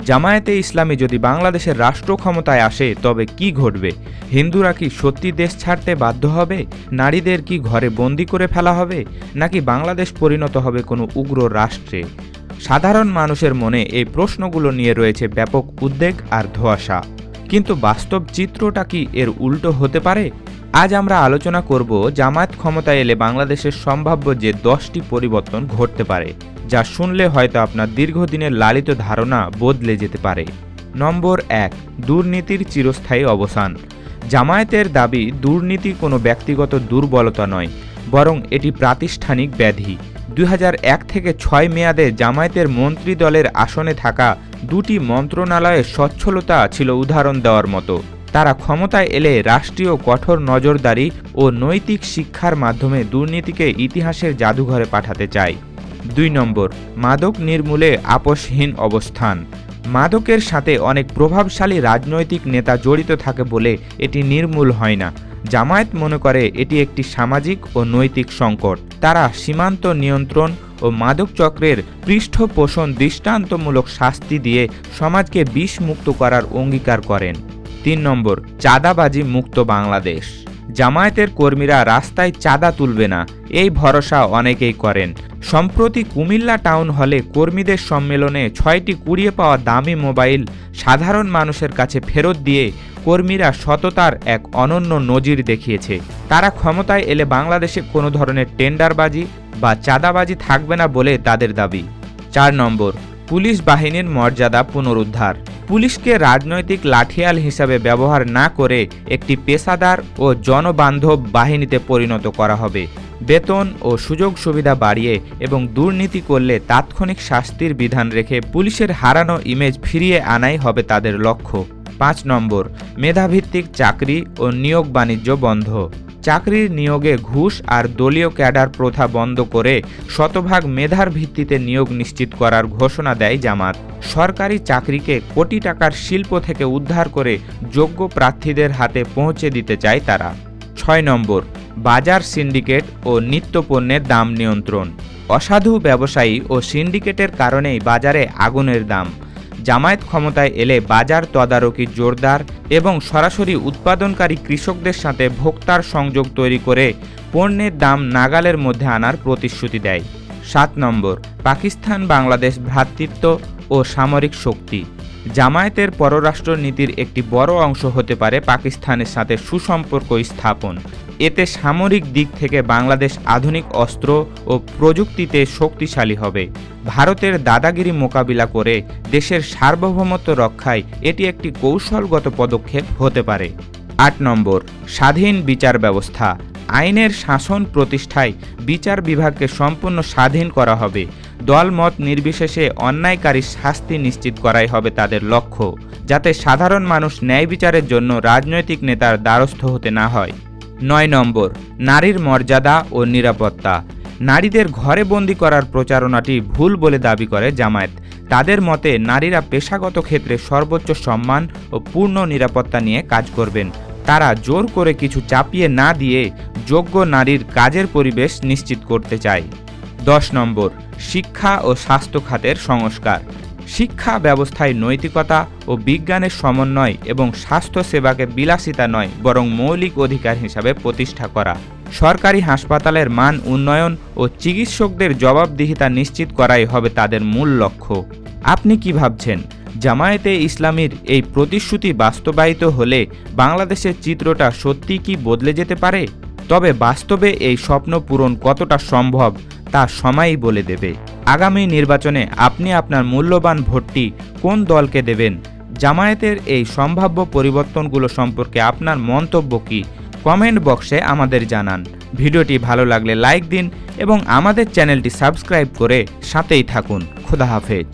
জামায়াতে ইসলামী যদি বাংলাদেশের রাষ্ট্র ক্ষমতায় আসে তবে কি ঘটবে? হিন্দুরা কি সত্যি দেশ ছাড়তে বাধ্য হবে? নারীদের কি ঘরে বন্দি করে ফেলা হবে? নাকি বাংলাদেশ পরিণত হবে কোনো উগ্র রাষ্ট্রে? সাধারণ মানুষের মনে এই প্রশ্নগুলো নিয়ে রয়েছে ব্যাপক উদ্বেগ আর ধোঁয়াশা। কিন্তু বাস্তব চিত্রটা কি এর উল্টো হতে পারে? আজ আমরা আলোচনা করব জামায়াত ক্ষমতায় এলে বাংলাদেশের সম্ভাব্য যে 10টি পরিবর্তন ঘটতে পারে, যা শুনলে হয়তো আপনার দীর্ঘদিনের লালিত ধারণা বদলে যেতে পারে। নম্বর 1, দুর্নীতির চিরস্থায়ী অবসান। জামায়াতের দাবি দুর্নীতি কোনো ব্যক্তিগত দুর্বলতা নয়, বরং এটি প্রাতিষ্ঠানিক ব্যাধি। 2001 থেকে 6 মেয়াদে জামায়াতের মন্ত্রী দলের আসনে থাকা 2টি মন্ত্রণালয়ের সচ্ছলতা ছিল উদাহরণ দেওয়ার মতো। তারা ক্ষমতায় এলে রাষ্ট্রীয় কঠোর নজরদারি ও নৈতিক শিক্ষার মাধ্যমে দুর্নীতিকে ইতিহাসের জাদুঘরে পাঠাতে চায়। 2 নম্বর, মাদক নির্মূলে আপোষহীন অবস্থান। মাদকের সাথে অনেক প্রভাবশালী রাজনৈতিক নেতা জড়িত থাকে বলে এটি নির্মূল হয় না। জামায়াত মনে করে এটি একটি সামাজিক ও নৈতিক সংকট। তারা সীমান্ত নিয়ন্ত্রণ ও মাদক চক্রের পৃষ্ঠপোষণ দৃষ্টান্তমূলক শাস্তি দিয়ে সমাজকে বিষমুক্ত করার অঙ্গীকার করেন। 3 নম্বর, চাঁদাবাজি মুক্ত বাংলাদেশ। জামায়াতের কর্মীরা রাস্তায় চাঁদা তুলবে না, এই ভরসা অনেকেই করেন। সম্প্রতি কুমিল্লা টাউন হলে কর্মীদের সম্মেলনে 6টি কুড়িয়ে পাওয়া দামি মোবাইল সাধারণ মানুষের কাছে ফেরত দিয়ে কর্মীরা সততার এক অনন্য নজির দেখিয়েছে। তারা ক্ষমতায় এলে বাংলাদেশে কোনো ধরনের টেন্ডারবাজি বা চাঁদাবাজি থাকবে না বলে তাদের দাবি। 4 নম্বর, পুলিশ বাহিনীর মর্যাদা পুনরুদ্ধার। পুলিশকে রাজনৈতিক লাঠিয়াল হিসাবে ব্যবহার না করে একটি পেশাদার ও জনবান্ধব বাহিনীতে পরিণত করা হবে। বেতন ও সুযোগ সুবিধা বাড়িয়ে এবং দুর্নীতি করলে তাৎক্ষণিক শাস্তির বিধান রেখে পুলিশের হারানো ইমেজ ফিরিয়ে আনাই হবে তাদের লক্ষ্য। 5 নম্বর, মেধাভিত্তিক চাকরি ও নিয়োগ বাণিজ্য বন্ধ। চাকরির নিয়োগে ঘুষ আর দলীয় ক্যাডার প্রথা বন্ধ করে শতভাগ মেধার ভিত্তিতে নিয়োগ নিশ্চিত করার ঘোষণা দেয় জামাত। সরকারি চাকরিকে কোটি টাকার শিল্প থেকে উদ্ধার করে যোগ্য প্রার্থীদের হাতে পৌঁছে দিতে চায় তারা। 6 নম্বর, বাজার সিন্ডিকেট ও নিত্যপণ্যের দাম নিয়ন্ত্রণ। অসাধু ব্যবসায়ী ও সিন্ডিকেটের কারণেই বাজারে আগুনের দাম। জামায়াত ক্ষমতায় এলে বাজার তদারকি জোরদার এবং সরাসরি উৎপাদনকারী কৃষকদের সাথে ভোক্তার সংযোগ তৈরি করে পণ্যের দাম নাগালের মধ্যে আনার প্রতিশ্রুতি দেয়। 7 নম্বর, পাকিস্তান বাংলাদেশ ভ্রাতৃত্ব ও সামরিক শক্তি। জামায়াতের পররাষ্ট্র নীতির একটি বড় অংশ হতে পারে পাকিস্তানের সাথে সুসম্পর্ক স্থাপন। এতে সামরিক দিক থেকে বাংলাদেশ আধুনিক অস্ত্র ও প্রযুক্তিতে শক্তিশালী হবে। ভারতের দাদাগিরি মোকাবিলা করে দেশের সার্বভৌমত্ব রক্ষায় এটি একটি কৌশলগত পদক্ষেপ হতে পারে। 8 নম্বর, স্বাধীন বিচার ব্যবস্থা। আইনের শাসন প্রতিষ্ঠায় বিচার বিভাগকে সম্পূর্ণ স্বাধীন করা হবে। দলমত নির্বিশেষে অন্যায়কারী শাস্তি নিশ্চিত করাই হবে তাদের লক্ষ্য, যাতে সাধারণ মানুষ ন্যায় বিচারের জন্য রাজনৈতিক নেতার দ্বারস্থ হতে না হয়। 9 নম্বর, নারীর মর্যাদা ও নিরাপত্তা। নারীদের ঘরে বন্দি করার প্রচারণাটি ভুল বলে দাবি করে জামায়াত। তাদের মতে নারীরা পেশাগত ক্ষেত্রে সর্বোচ্চ সম্মান ও পূর্ণ নিরাপত্তা নিয়ে কাজ করবেন। তারা জোর করে কিছু চাপিয়ে না দিয়ে যোগ্য নারীর কাজের পরিবেশ নিশ্চিত করতে চায়। 10 নম্বর, শিক্ষা ও স্বাস্থ্য খাতের সংস্কার। শিক্ষা ব্যবস্থায় নৈতিকতা ও বিজ্ঞানের সমন্বয় এবং স্বাস্থ্য সেবাকে বিলাসিতা নয় বরং মৌলিক অধিকার হিসাবে প্রতিষ্ঠা করা। সরকারি হাসপাতালের মান উন্নয়ন ও চিকিৎসকদের জবাবদিহিতা নিশ্চিত করাই হবে তাদের মূল লক্ষ্য। আপনি কি ভাবছেন? জামায়াতে ইসলামীর এই প্রতিশ্রুতি বাস্তবায়িত হলে বাংলাদেশের চিত্রটা সত্যি কি বদলে যেতে পারে? তবে বাস্তবে এই স্বপ্ন পূরণ কতটা সম্ভব তা সময়ই বলে দেবে। আগামী নির্বাচনে আপনি আপনার মূল্যবান ভোটটি কোন দলকে দেবেন? জামায়াতের এই সম্ভাব্য পরিবর্তনগুলো সম্পর্কে আপনার মন্তব্য কি? কমেন্ট বক্সে আমাদের জানান। ভিডিওটি ভালো লাগলে লাইক দিন এবং আমাদের চ্যানেলটি সাবস্ক্রাইব করে সাথেই থাকুন। খোদা হাফেজ।